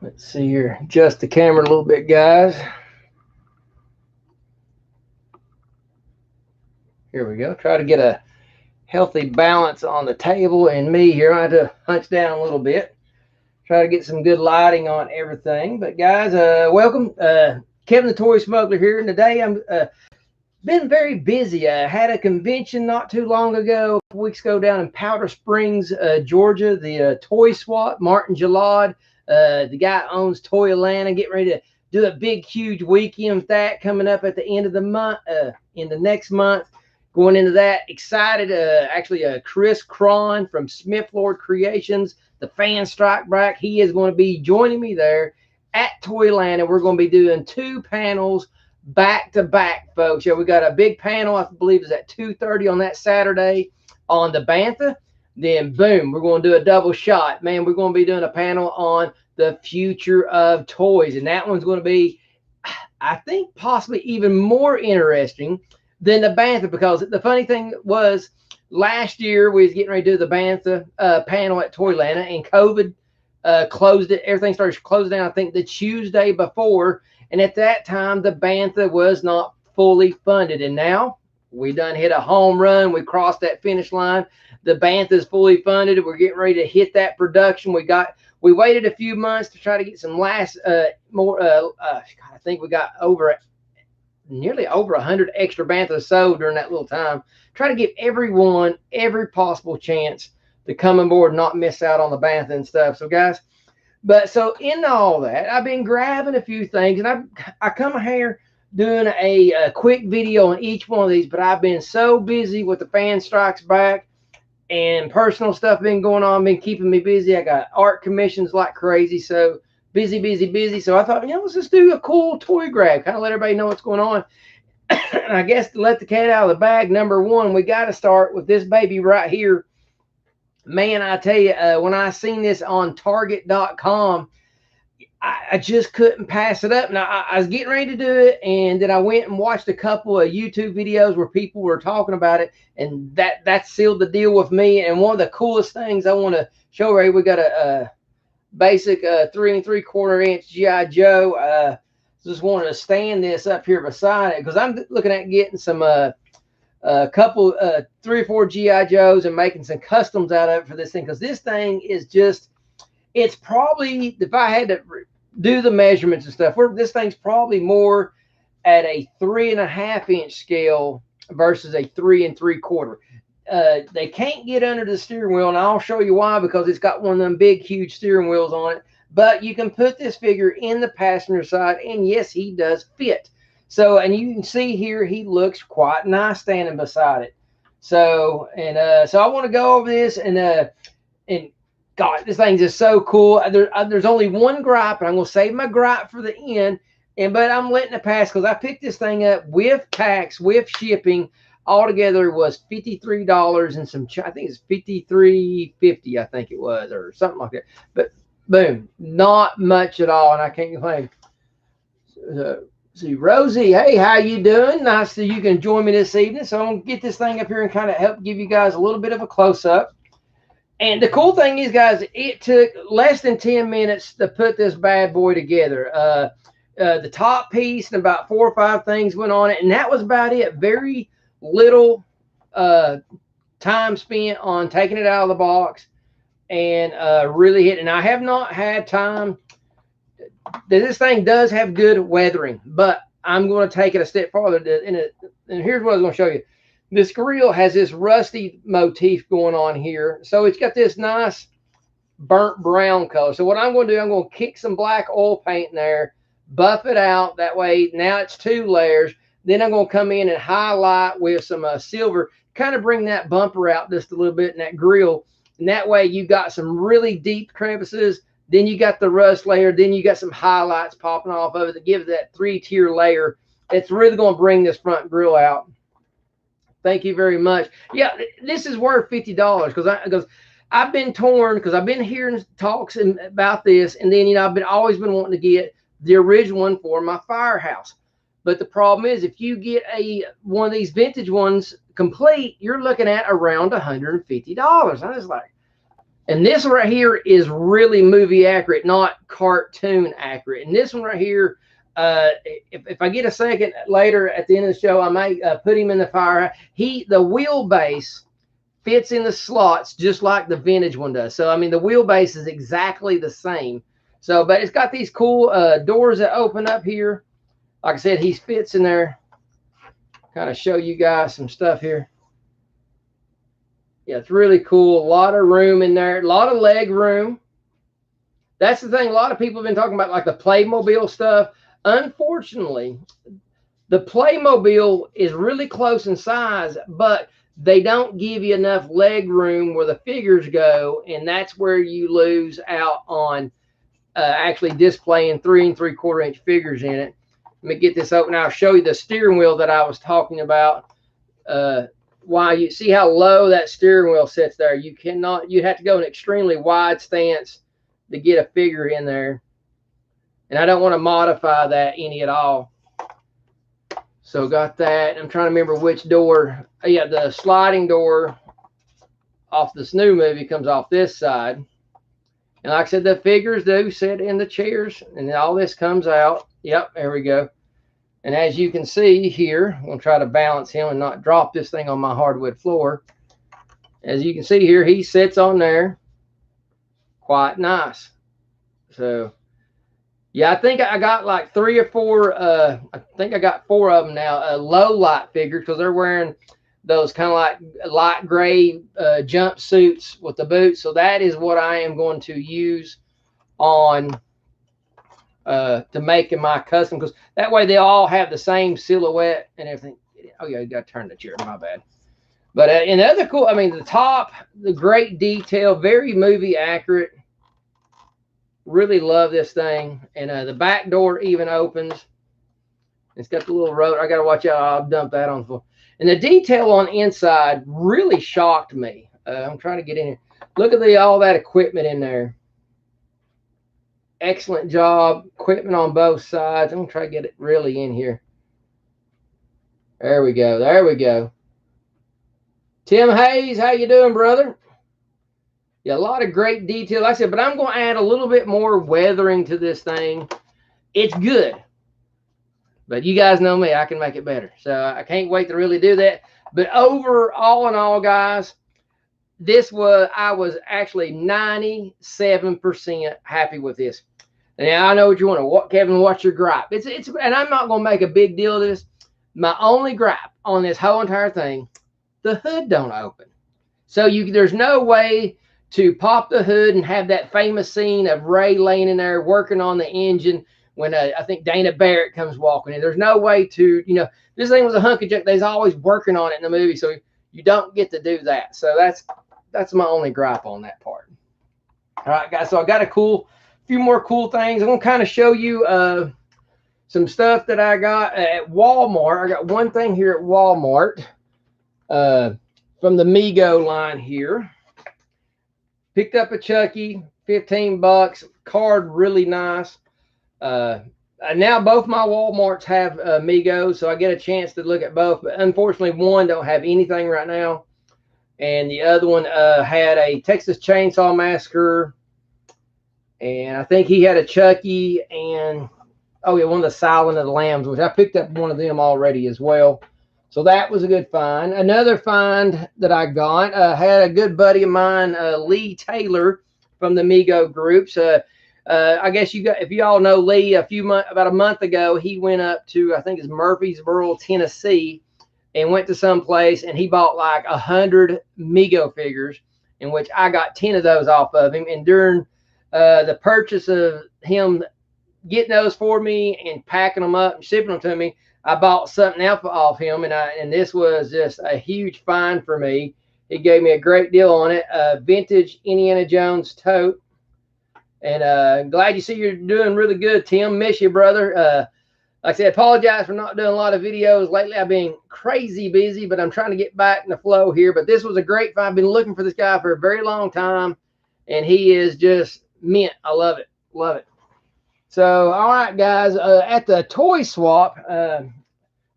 Let's see here. Adjust the camera a little bit, guys. Here we go. Try to get a healthy balance on the table and me here. I have to hunch down a little bit. Try to get some good lighting on everything. But guys, welcome. Kevin the Toy Smuggler here. And today I'm been very busy. I had a convention not too long ago, a couple weeks ago, down in Powder Springs, Georgia. The Toy Swap, Martin Gillard, the guy owns Toy Atlanta, getting ready to do a big, huge weekend with that coming up at the end of the month, in the next month. Going into that, excited. Actually, Chris Cron from Smith Lord Creations, the Fan Strike Back, he is going to be joining me there at Toy Atlanta. We're going to be doing 2 panels back to back, folks. Yeah, we got a big panel, I believe is at 2:30 on that Saturday on the Bantha. Then boom, we're going to do a double shot. Man, we're going to be doing a panel on the future of toys. And that one's going to be, I think, possibly even more interesting than the Bantha, because the funny thing was last year we was getting ready to do the Bantha panel at Toyland, and COVID closed it. Everything started closing down, I think, the Tuesday before. And at that time, the Bantha was not fully funded. And now we done hit a home run. We crossed that finish line. The Bantha is fully funded. We're getting ready to hit that production. We waited a few months to try to get some I think we got nearly over 100 extra Banthas sold during that little time. Try to give everyone every possible chance to come on board and not miss out on the Bantha and stuff. So guys, but so in all that, I've been grabbing a few things, and I come here doing a quick video on each one of these, but I've been so busy with the Fan Strikes Back and personal stuff been going on, been keeping me busy. I got art commissions like crazy, so busy. So I thought, let's just do a cool toy grab, kind of let everybody know what's going on. And I guess to let the cat out of the bag, number one, we got to start with this baby right here. Man, I tell you, when I seen this on Target.com, I just couldn't pass it up. Now, I was getting ready to do it, and then I went and watched a couple of YouTube videos where people were talking about it, and that sealed the deal with me. And one of the coolest things I want to show you, we got a basic 3 3/4 inch G.I. Joe. Just wanted to stand this up here beside it, because I'm looking at getting some a couple 3 or 4 G.I. Joes and making some customs out of it for this thing, because this thing is just, it's probably, if I had to do the measurements and stuff, this thing's probably more at a 3.5 inch scale versus a 3 3/4. They can't get under the steering wheel, and I'll show you why, because it's got one of them big, huge steering wheels on it. But you can put this figure in the passenger side, and yes, he does fit. So, and you can see here, he looks quite nice standing beside it. So, and so I want to go over this, and God, this thing's just so cool. There's only one gripe, and I'm going to save my gripe for the end. But I'm letting it pass, because I picked this thing up with tax, with shipping. Altogether was $53 and some, I think it's $53.50, I think it was, or something like that. But boom, not much at all, and I can't complain. See, Rosie, hey, how you doing? Nice that you can join me this evening. So I'm gonna get this thing up here and kind of help give you guys a little bit of a close-up. And the cool thing is, guys, it took less than 10 minutes to put this bad boy together. The top piece and about 4 or 5 things went on it, and that was about it. Very little time spent on taking it out of the box and really hitting. And I have not had time. This thing does have good weathering, but I'm going to take it a step farther. And here's what I was going to show you. This grill has this rusty motif going on here. So it's got this nice burnt brown color. So what I'm going to do, I'm going to kick some black oil paint in there, buff it out. That way, now it's 2 layers. Then I'm going to come in and highlight with some silver, kind of bring that bumper out just a little bit in that grill. And that way you got some really deep crevices. Then you got the rust layer. Then you got some highlights popping off of it to give that 3-tier layer. It's really going to bring this front grill out. Thank you very much. Yeah, this is worth $50 because I've been torn, because I've been hearing talks about this. And then, I've always been wanting to get the original one for my firehouse. But the problem is, if you get one of these vintage ones, complete, you're looking at around $150. I was like, and this one right here is really movie accurate, not cartoon accurate. And this one right here, if I get a second later at the end of the show, I might put him in the fire. The wheelbase fits in the slots just like the vintage one does. So, I mean, the wheelbase is exactly the same. So, but it's got these cool doors that open up here. Like I said, he fits in there. Kind of show you guys some stuff here. Yeah, it's really cool. A lot of room in there. A lot of leg room. That's the thing. A lot of people have been talking about, like the Playmobil stuff. Unfortunately, the Playmobil is really close in size, but they don't give you enough leg room where the figures go, and that's where you lose out on actually displaying 3 3/4 inch figures in it. Let me get this open. I'll show you the steering wheel that I was talking about. Why you see how low that steering wheel sits there. You'd have to go an extremely wide stance to get a figure in there. And I don't want to modify that any at all. So got that. I'm trying to remember which door. Yeah, the sliding door off this new movie comes off this side. And like I said, the figures do sit in the chairs, and all this comes out. Yep, there we go. And as you can see here, I'm going to try to balance him and not drop this thing on my hardwood floor. As you can see here, he sits on there. Quite nice. So, yeah, I think I got like 3 or 4. I think I got 4 of them now. Low light figures, because they're wearing those kind of like light gray jumpsuits with the boots. So that is what I am going to use on to making my custom, because that way they all have the same silhouette and everything. Oh yeah, you got to turn the chair. My bad. But and the other cool, I mean, the top, the great detail, very movie accurate. Really love this thing. And the back door even opens. It's got the little rotor. I got to watch out. I'll dump that on the floor. And the detail on the inside really shocked me. I'm trying to get in here. Look at all that equipment in there. Excellent job. Equipment on both sides. I'm going to try to get it really in here. There we go. There we go. Tim Hayes, how you doing, brother? Yeah, a lot of great detail. Like I said, but I'm going to add a little bit more weathering to this thing. It's good. But you guys know me. I can make it better. So I can't wait to really do that. But overall in all, guys, I was actually 97% happy with this. Now I know what you want to. What, Kevin? What's your gripe? And I'm not going to make a big deal of this. My only gripe on this whole entire thing, the hood don't open. So there's no way to pop the hood and have that famous scene of Ray laying in there working on the engine when I think Dana Barrett comes walking in. There's no way to, this thing was a hunk of junk. They's always working on it in the movie, so you don't get to do that. So that's my only gripe on that part. All right, guys. So I got few more cool things. I'm gonna kind of show you some stuff that I got at Walmart. I got one thing here at Walmart from the Mego line here. Picked up a Chucky, $15. Card really nice. Now both my Walmarts have Mego, so I get a chance to look at both. But unfortunately, one don't have anything right now, and the other one had a Texas Chainsaw Massacre. And I think he had a Chucky and, oh yeah, one of the Silent of the Lambs, which I picked up one of them already as well. So that was a good find. Another find that I got, had a good buddy of mine, Lee Taylor from the Mego groups. I guess if you all know Lee, about a month ago, he went up to, I think it's Murfreesboro, Tennessee, and went to some place, and he bought like 100 Mego figures, in which I got 10 of those off of him. And during the purchase of him getting those for me and packing them up and shipping them to me, I bought something else off him, and this was just a huge find for me. He gave me a great deal on it. Vintage Indiana Jones tote. And glad you see you're doing really good, Tim. Miss you, brother. Like I said, apologize for not doing a lot of videos lately. I've been crazy busy, but I'm trying to get back in the flow here. But this was a great find. I've been looking for this guy for a very long time, and he is just mint. I love it. Love it. So, all right, guys, at the toy swap,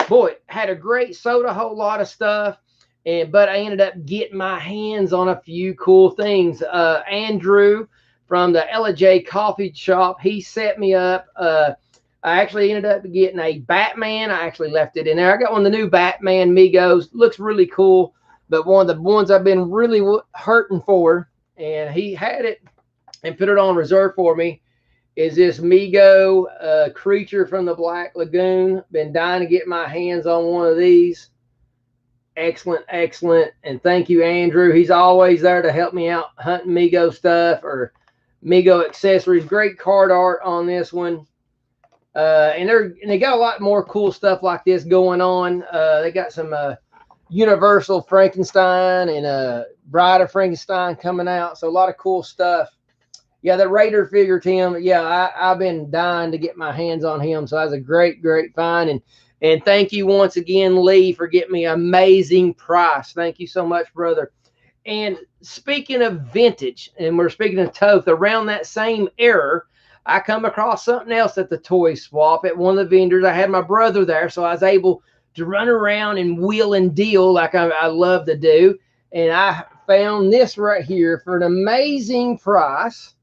boy, had a great sold a whole lot of stuff. but I ended up getting my hands on a few cool things. Andrew from the LJ Coffee Shop, he set me up. I actually ended up getting a Batman. I actually left it in there. I got one of the new Batman Megos. Looks really cool, but one of the ones I've been really hurting for, and he had it and put it on reserve for me, is this Mego creature from the Black Lagoon. Been dying to get my hands on one of these. Excellent, excellent. And thank you, Andrew. He's always there to help me out hunting Mego stuff or Mego accessories. Great card art on this one. And they got a lot more cool stuff like this going on. They got some Universal Frankenstein and Bride of Frankenstein coming out. So a lot of cool stuff. Yeah, the Raider figure, Tim. Yeah, I've been dying to get my hands on him. So that's a great, great find. And thank you once again, Lee, for getting me an amazing price. Thank you so much, brother. And speaking of vintage, and we're speaking of Toth, around that same era, I come across something else at the toy swap at one of the vendors. I had my brother there, so I was able to run around and wheel and deal like I love to do. And I found this right here for an amazing price.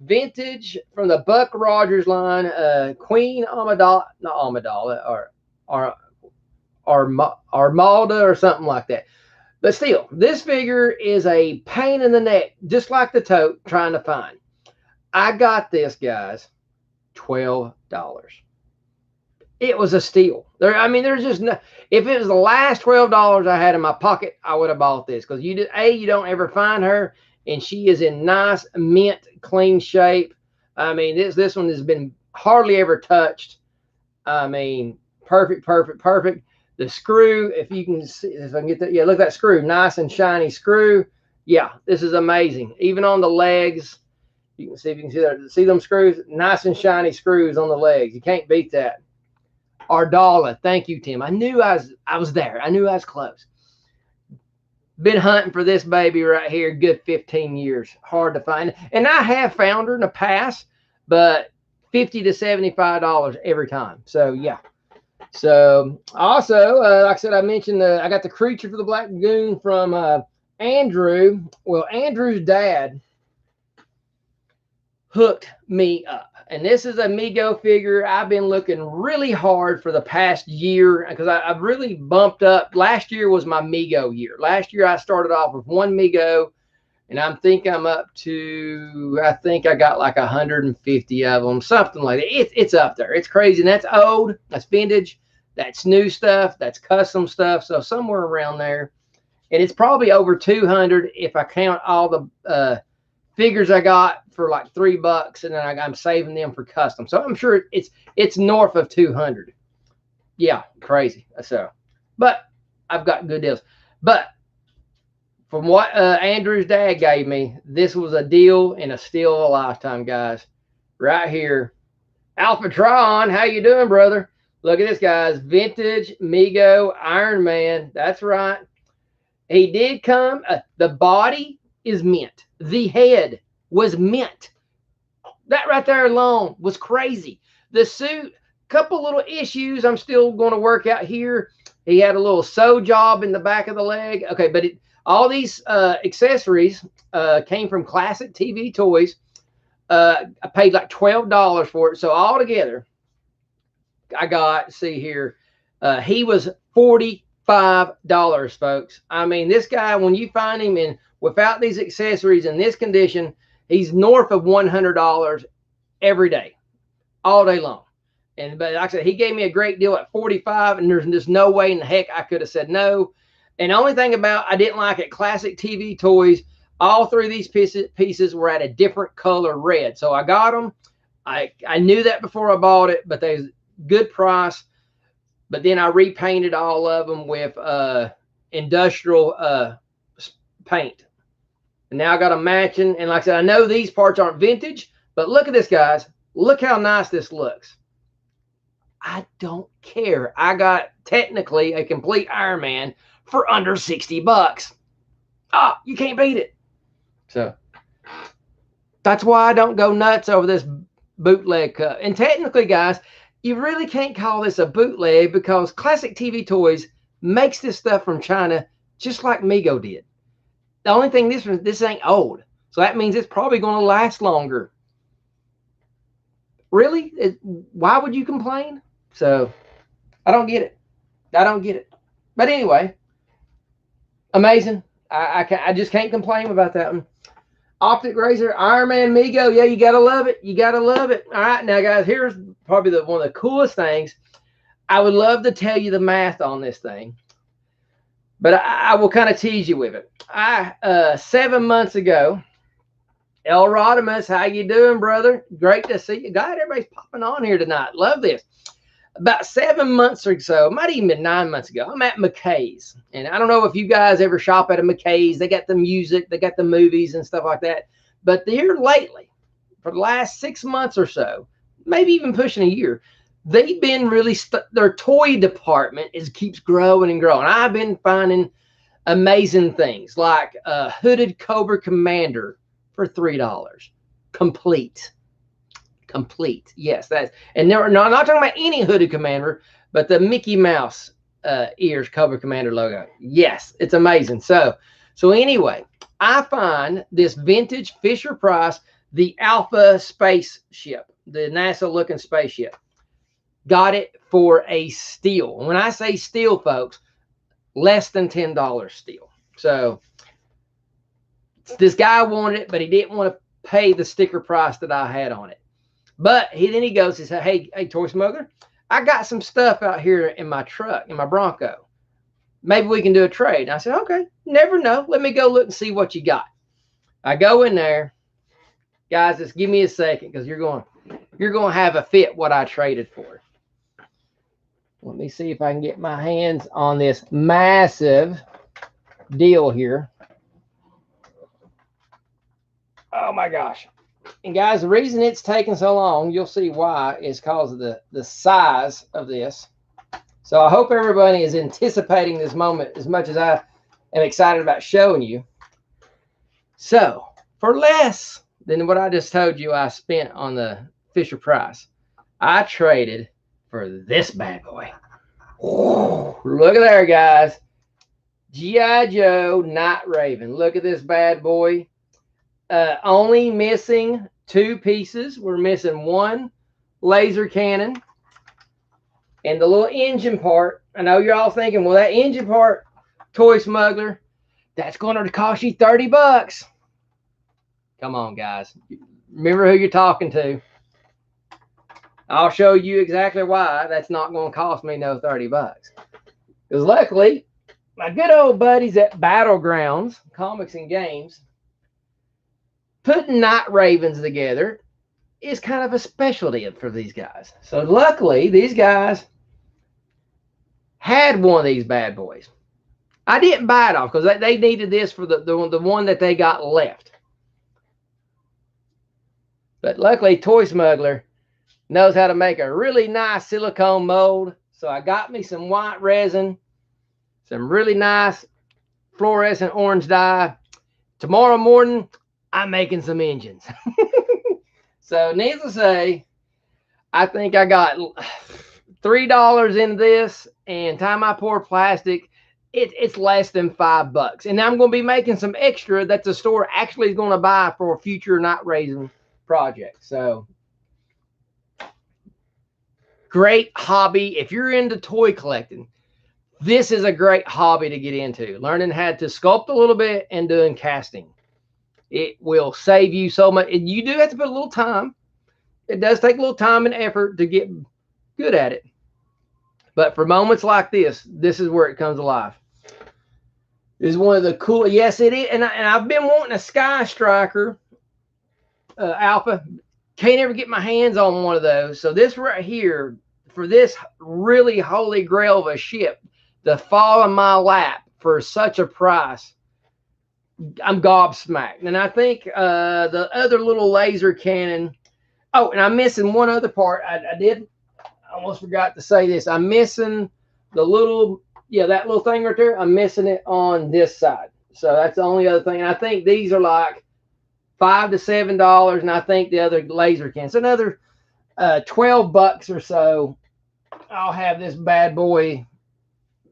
Vintage from the Buck Rogers line, Queen Amidala, not Amidala, or Armada or something like that. But still, this figure is a pain in the neck, just like the tote, trying to find. I got this, guys, $12. It was a steal. There's just no. If it was the last $12 I had in my pocket, I would have bought this because you don't ever find her, and she is in nice mint, clean shape. This one has been hardly ever touched. Perfect, perfect, perfect. The screw, if you can see, if I can get that, yeah, look at that screw, nice and shiny screw. Yeah, this is amazing. Even on the legs, you can see if you can see that. See them screws, nice and shiny screws on the legs. You can't beat that. Ardala, thank you, Tim. I knew I was there. I knew I was close. Been hunting for this baby right here, good 15 years. Hard to find, and I have found her in the past, but $50 to $75 every time. So yeah. So also, like I said, I mentioned I got the creature for the Black Lagoon from Andrew. Well, Andrew's dad hooked me up, and this is a Mego figure. I've been looking really hard for the past year because I've really bumped up. Last year was my Mego year. Last year I started off with one Mego, and I'm up to, I think I got like 150 of them, something like that. It's up there. It's crazy, and that's old, that's vintage, that's new stuff, that's custom stuff, so somewhere around there. And it's probably over 200 if I count all the figures I got for like $3, and then I'm saving them for custom. So I'm sure it's north of 200. Yeah, crazy. So, but I've got good deals. But from what Andrew's dad gave me, this was a deal and a steal of a lifetime, guys. Right here. Alphatron, how you doing, brother? Look at this, guys. Vintage Mego Iron Man. That's right. He did come. The body is mint. The head was mint. That right there alone was crazy. The suit, couple little issues I'm still going to work out here. He had a little sew job in the back of the leg. Okay, but all these accessories came from Classic TV Toys. I paid like $12 for it. So altogether, I got, see here, he was $45, folks. This guy, when you find him in without these accessories in this condition, he's north of $100 every day, all day long. But like I said, he gave me a great deal at $45, and there's just no way in the heck I could have said no. And the only thing about I didn't like at Classic TV Toys, all three of these pieces were at a different color red. So I got them. I knew that before I bought it, but they was good price. But then I repainted all of them with industrial paint. And now I got them matching. And like I said, I know these parts aren't vintage, but look at this, guys. Look how nice this looks. I don't care. I got technically a complete Iron Man for under $60. Ah, you can't beat it. So that's why I don't go nuts over this bootleg cup. And technically, guys, you really can't call this a bootleg because Classic TV Toys makes this stuff from China just like Mego did. The only thing, this ain't old. So that means it's probably going to last longer. Really? Why would you complain? So I don't get it. I don't get it. But anyway, amazing. I just can't complain about that one. Optic razor, Ironman Mego. Yeah, you got to love it. You got to love it. All right, now, guys, here's probably one of the coolest things. I would love to tell you the math on this thing, but I will kind of tease you with it. 7 months ago, El Rodimus, how you doing, brother? Great to see you. God, everybody's popping on here tonight. Love this. About 7 months or so, might even been 9 months ago, I'm at McKay's. And I don't know if you guys ever shop at a McKay's. They got the music, they got the movies and stuff like that. But here lately, for the last 6 months or so, maybe even pushing a year, they've been really, their toy department keeps growing and growing. I've been finding amazing things like a hooded Cobra Commander for $3. Complete. Yes, and they're not talking about any hooded Commander, but the Mickey Mouse ears Cobra Commander logo. Yes, it's amazing. So anyway, I find this vintage Fisher-Price, the Alpha spaceship, the NASA looking spaceship. Got it for a steal. When I say steal, folks, less than $10 steal. So this guy wanted it, but he didn't want to pay the sticker price that I had on it. But then he goes, he said, hey, Toy Smuggler, I got some stuff out here in my truck, in my Bronco. Maybe we can do a trade. And I said, okay, never know. Let me go look and see what you got. I go in there. Guys, just give me a second, because you're going to have a fit what I traded for. Let me see if I can get my hands on this massive deal here. Oh my gosh. And guys, the reason it's taking so long, you'll see why, is because of the size of this. So I hope everybody is anticipating this moment as much as I am excited about showing you. So for less than what I just told you I spent on the Fisher-Price, I traded for this bad boy. Oh, look at there, guys. G.I. Joe Night Raven. Look at this bad boy. Only missing 2 pieces. We're missing 1 laser cannon and the little engine part. I know you're all thinking, well, that engine part, Toy Smuggler, that's going to cost you $30. Come on, guys. Remember who you're talking to. I'll show you exactly why that's not going to cost me no $30. Because luckily, my good old buddies at Battlegrounds, Comics and Games, putting Night Ravens together is kind of a specialty for these guys. So luckily, these guys had one of these bad boys. I didn't buy it off because they needed this for the one that they got left. But luckily, Toy Smuggler knows how to make a really nice silicone mold. So I got me some white resin, some really nice fluorescent orange dye. Tomorrow morning, I'm making some engines. So needless to say, I think I got $3 into this, and time I pour plastic, it's less than $5. And I'm going to be making some extra that the store actually is going to buy for a future Night Raven project. So great hobby. If you're into toy collecting, this is a great hobby to get into. Learning how to sculpt a little bit and doing casting. It will save you so much. And you do have to put a little time. It does take a little time and effort to get good at it. But for moments like this, this is where it comes alive. This is one of the cool. Yes, it is. And I've been wanting a Sky Striker Alpha. Can't ever get my hands on one of those. So this right here, for this really holy grail of a ship to fall in my lap for such a price, I'm gobsmacked. And I think the other little laser cannon. Oh, and I'm missing one other part. I almost forgot to say this. I'm missing the little, that little thing right there. I'm missing it on this side. So that's the only other thing. And I think these are like $5 to $7. And I think the other laser cannon. So another $12 or so. I'll have this bad boy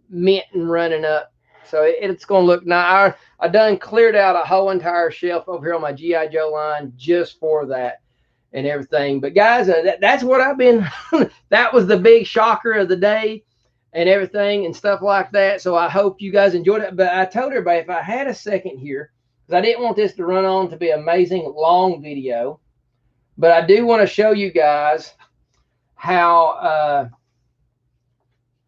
mint and running up So it's going to look nice. I done cleared out a whole entire shelf over here on my GI Joe line just for that and everything. But guys, that's what I've been. That was the big shocker of the day and everything and stuff like that. So I hope you guys enjoyed it. But I told everybody if I had a second here, because I didn't want this to run on to be an amazing long video, but I do want to show you guys how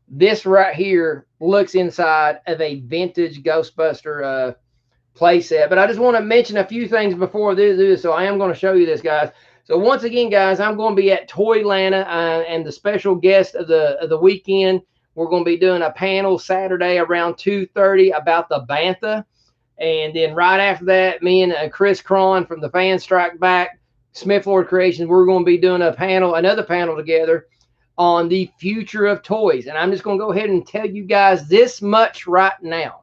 this right here looks inside of a vintage Ghostbuster playset. But I just want to mention a few things before this. So I am going to show you this, guys. So once again, guys, I'm going to be at Toylanta, and the special guest of the weekend, we're going to be doing a panel Saturday around 2:30 about the Bantha. And then right after that, me and Chris Cron from the Fan Strike Back, Smith Lord Creations, we're going to be doing another panel together on the future of toys. And I'm just going to go ahead and tell you guys this much right now.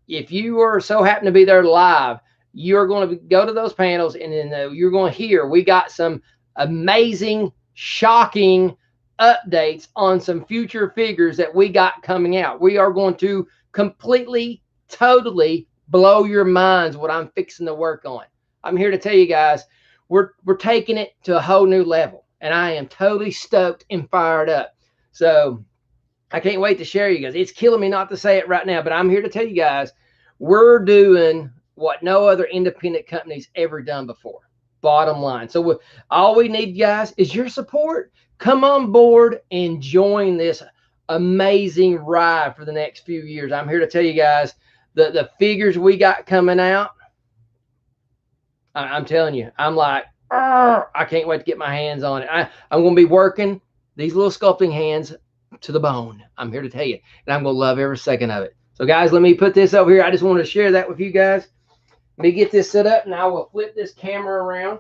If you are so happen to be there live, you're going to go to those panels, and then you're going to hear we got some amazing, shocking updates on some future figures that we got coming out. We are going to completely, totally blow your minds what I'm fixing to work on. I'm here to tell you guys, we're taking it to a whole new level. And I am totally stoked and fired up. So I can't wait to share you guys. It's killing me not to say it right now, but I'm here to tell you guys, we're doing what no other independent company's ever done before. Bottom line. So all we need, guys, is your support. Come on board and join this amazing ride for the next few years. I'm here to tell you guys, the figures we got coming out, I'm telling you, I'm like, I can't wait to get my hands on it. I'm going to be working these little sculpting hands to the bone. I'm here to tell you, and I'm going to love every second of it. So, guys, let me put this over here. I just want to share that with you guys. Let me get this set up, and I will flip this camera around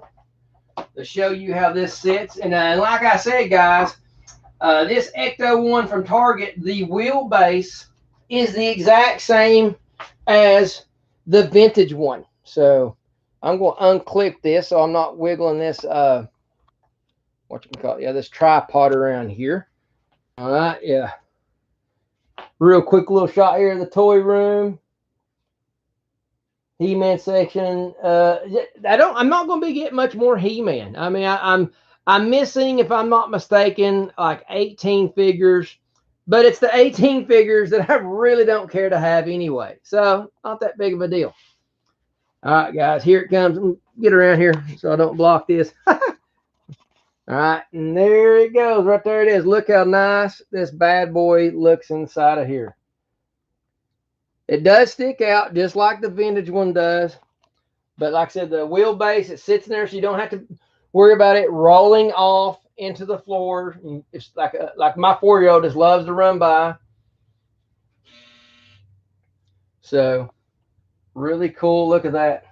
to show you how this sits. And like I said, guys, this Ecto one from Target, the wheelbase is the exact same as the vintage one. So I'm going to unclip this so I'm not wiggling this, this tripod around here. All right, yeah. Real quick little shot here of the toy room. He-Man section. I'm not going to be getting much more He-Man. I mean, I'm missing, if I'm not mistaken, like 18 figures. But it's the 18 figures that I really don't care to have anyway. So, not that big of a deal. All right, guys, here it comes. Get around here so I don't block this. All right, and there it goes. Right there it is. Look how nice this bad boy looks inside of here. It does stick out just like the vintage one does. But like I said, the wheelbase, it sits in there so you don't have to worry about it rolling off into the floor. It's like my 4-year-old just loves to run by. So, really cool. Look at that.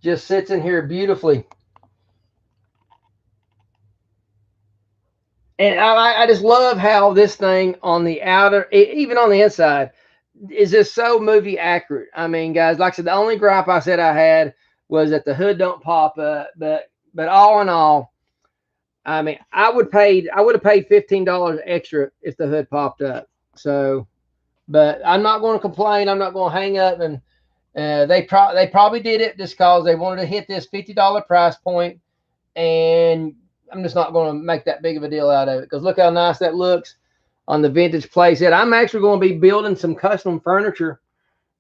Just sits in here beautifully. And I just love how this thing on the outer, even on the inside, is just so movie accurate. I mean, guys, like I said, the only gripe I said I had was that the hood don't pop up. But all in all, I mean, I would have paid $15 extra if the hood popped up. So, but I'm not going to complain. I'm not going to hang up. And they probably did it just because they wanted to hit this $50 price point, and I'm just not going to make that big of a deal out of it, because look how nice that looks on the vintage playset. I'm actually going to be building some custom furniture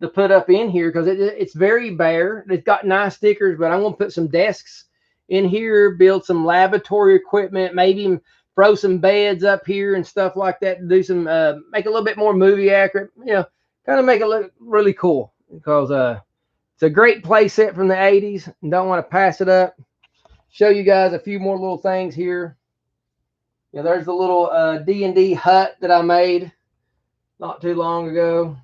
to put up in here because it's very bare. It's got nice stickers, but I'm going to put some desks in here, build some laboratory equipment, maybe throw some beds up here and stuff like that to do some, make it a little bit more movie accurate, kind of make it look really cool, because it's a great playset from the 80s and don't want to pass it up. Show you guys a few more little things here. There's the little D&D hut that I made not too long ago.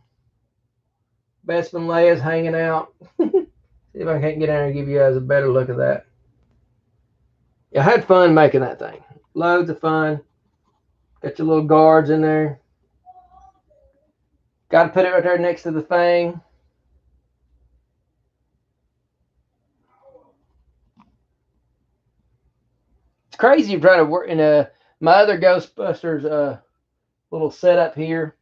Bespin and Leia's hanging out. See if I can't get in there and give you guys a better look at that. I had fun making that thing. Loads of fun. Got your little guards in there. Got to put it right there next to the thing. It's crazy trying to work in my other Ghostbusters little setup here.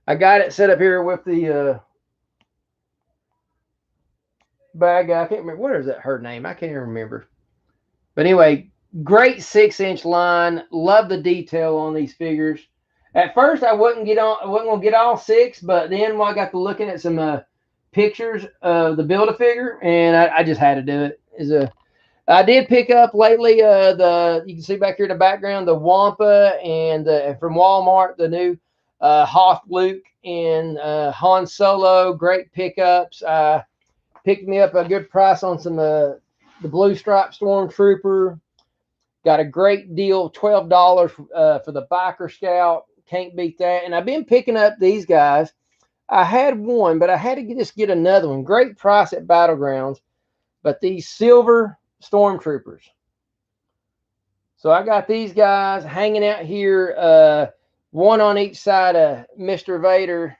I got it set up here with the bad guy. I can't remember. What is that her name? I can't even remember. But anyway, great 6-inch line. Love the detail on these figures. At first, I wasn't gonna get all 6, but then when I got to looking at some pictures of the Build-A-Figure, and I just had to do it. I did pick up lately you can see back here in the background the Wampa and from Walmart the new Hoth Luke and Han Solo. Great pickups. Picked me up a good price on some the Blue Stripe Stormtrooper. Got a great deal, $12 for the Biker Scout. Can't beat that. And I've been picking up these guys. I had one, but I had to just get another one. Great price at Battlegrounds. But these silver Stormtroopers. So I got these guys hanging out here, one on each side of Mr. Vader,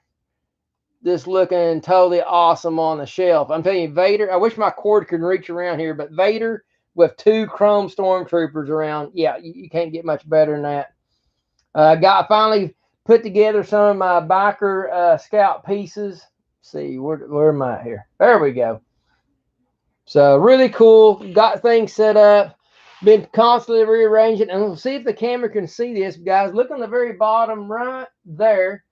just looking totally awesome on the shelf. I'm telling you, Vader, I wish my cord could reach around here, but Vader with 2 chrome Stormtroopers around, yeah, you can't get much better than that. Finally put together some of my Biker Scout pieces. Let's see, where am I here? There we go. So really cool. Got things set up. Been constantly rearranging. And we'll see if the camera can see this, guys. Look on the very bottom right there.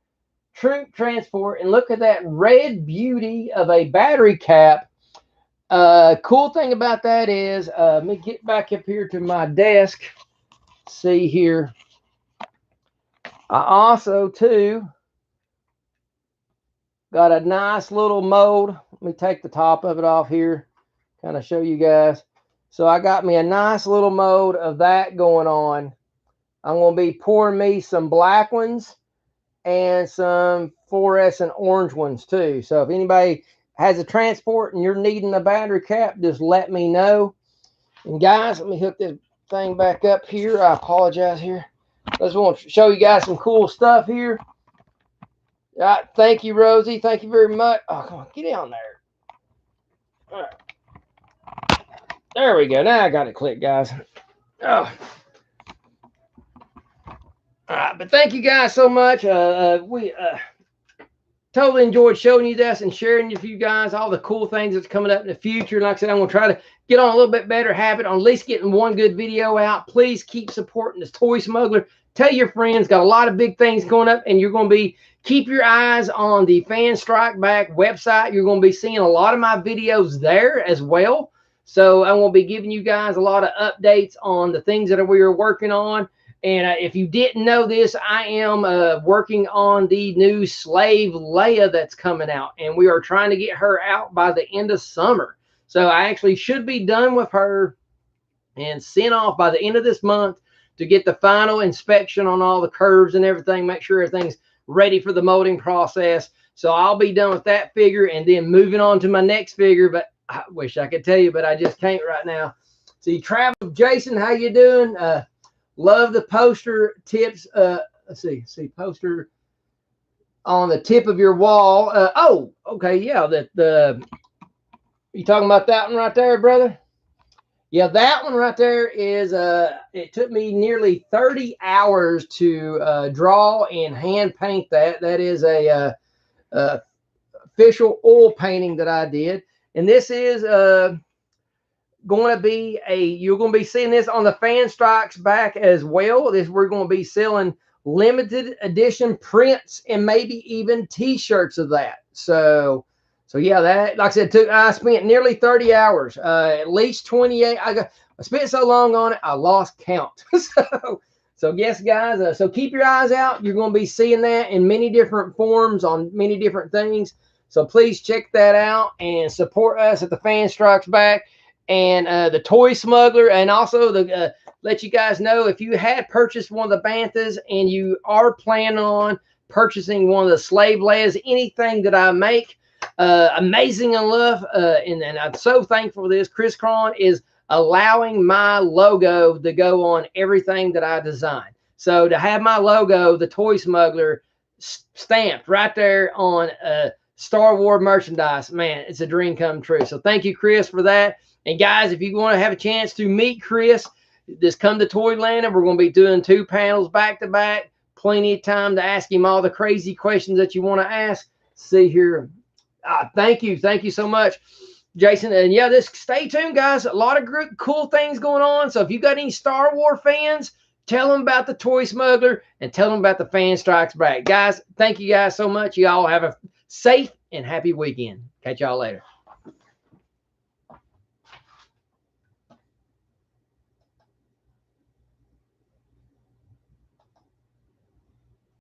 Troop transport. And look at that red beauty of a battery cap. Cool thing about that is, let me get back up here to my desk. See here. I also, too, got a nice little mold. Let me take the top of it off here. Kind of show you guys. So I got me a nice little mold of that going on. I'm going to be pouring me some black ones and some fluorescent orange ones too. So if anybody has a transport and you're needing a battery cap, just let me know. And guys, let me hook this thing back up here. I apologize here. I just want to show you guys some cool stuff here. All right, thank you, Rosie. Thank you very much. Oh, come on, get down there. All right. There we go. Now I got it clicked, guys. Oh. All right, but thank you guys so much. We totally enjoyed showing you this and sharing with you guys all the cool things that's coming up in the future. Like I said, I'm going to try to get on a little bit better habit on at least getting one good video out. Please keep supporting this Toy Smuggler. Tell your friends, got a lot of big things going up, and you're going to be, keep your eyes on the Fan Strike Back website. You're going to be seeing a lot of my videos there as well. So I will be giving you guys a lot of updates on the things that we are working on. And if you didn't know this, I am working on the new Slave Leia that's coming out. And we are trying to get her out by the end of summer. So I actually should be done with her and sent off by the end of this month to get the final inspection on all the curves and everything. Make sure everything's ready for the molding process. So I'll be done with that figure and then moving on to my next figure. But I wish I could tell you, but I just can't right now. See, Travis, Jason, how you doing? Love the poster tips. Let's see, poster on the tip of your wall. Oh, okay, yeah. You talking about that one right there, brother? Yeah, that one right there is. It took me nearly 30 hours to draw and hand paint that. That is a official oil painting that I did, and this is going to be you're going to be seeing this on the Fan Strikes Back as well. We're going to be selling limited edition prints and maybe even t-shirts of that. So yeah, that, like I said, I spent nearly 30 hours, at least 28. I spent so long on it, I lost count. So yes, guys, so keep your eyes out. You're going to be seeing that in many different forms on many different things. So please check that out and support us at the Fan Strikes Back and the Toy Smuggler. And also let you guys know, if you had purchased one of the Banthas and you are planning on purchasing one of the Slave Leias, anything that I make, amazing and love, and I'm so thankful for this. Chris Cron is allowing my logo to go on everything that I design. So to have my logo, the Toy Smuggler, stamped right there on Star Wars merchandise, man, it's a dream come true. So thank you, Chris, for that. And guys, if you want to have a chance to meet Chris, just come to Toyland, and we're going to be doing 2 panels back to back. plenty of time to ask him all the crazy questions that you want to ask. See here. Thank you so much, Jason. And yeah, stay tuned, guys. A lot of cool things going on. So if you got any Star Wars fans, tell them about the Toy Smuggler and tell them about the Fan Strikes Back. Guys, thank you guys so much. You all have a safe and happy weekend. Catch y'all later.